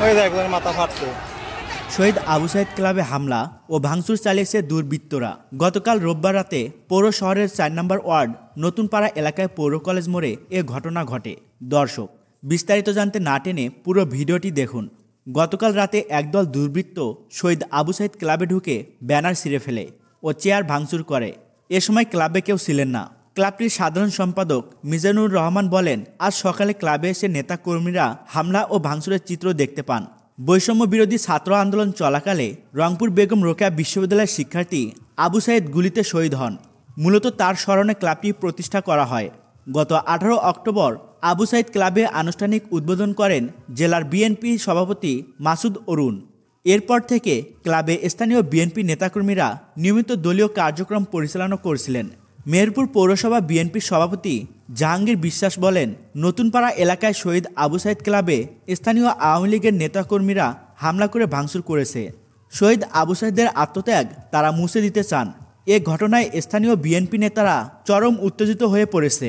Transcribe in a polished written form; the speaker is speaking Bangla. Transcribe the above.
ওই দেখ ওর মাথা ফাটছে। শহীদ আবু সাইদ ক্লাবে হামলা ও ভাঙচুর চালিয়েছে দুর্বৃত্তরা। গতকাল রোববার রাতে পৌর শহরের ৪ নম্বর ওয়ার্ড নতুনপাড়া এলাকায় পৌর কলেজ মোড়ে এ ঘটনা ঘটে। দর্শক, বিস্তারিত জানতে না টেনে পুরো ভিডিওটি দেখুন। গতকাল রাতে একদল দুর্বৃত্ত শহীদ আবু সাইদ ক্লাবে ঢুকে ব্যানার ছিঁড়ে ফেলে ও চেয়ার ভাঙচুর করে। এ সময় ক্লাবে কেউ ছিলেন না। ক্লাবটির সাধারণ সম্পাদক মিজানুর রহমান বলেন, আজ সকালে ক্লাবে এসে নেতাকর্মীরা হামলা ও ভাঙচুরের চিত্র দেখতে পান। বৈষম্য বিরোধী ছাত্র আন্দোলন চলাকালে রংপুর বেগম রোকেয়া বিশ্ববিদ্যালয়ের শিক্ষার্থী আবু সাইদ গুলিতে শহীদ হন। মূলত তার স্মরণে ক্লাবটি প্রতিষ্ঠা করা হয়। গত 18 অক্টোবর আবু সাইদ ক্লাবে আনুষ্ঠানিক উদ্বোধন করেন জেলার বিএনপি সভাপতি মাসুদ অরুণ। এরপর থেকে ক্লাবে স্থানীয় বিএনপি নেতাকর্মীরা নিয়মিত দলীয় কার্যক্রম পরিচালনা করছিলেন। মেহেরপুর পৌরসভা বিএনপির সভাপতি জাহাঙ্গীর বিশ্বাস বলেন, নতুনপাড়া এলাকায় শহীদ আবু সাইদ ক্লাবে স্থানীয় আওয়ামী লীগের নেতাকর্মীরা হামলা করে ভাঙচুর করেছে। শহীদ আবু সাইদের আত্মত্যাগ তারা মুছে দিতে চান। এ ঘটনায় স্থানীয় বিএনপি নেতারা চরম উত্তেজিত হয়ে পড়েছে।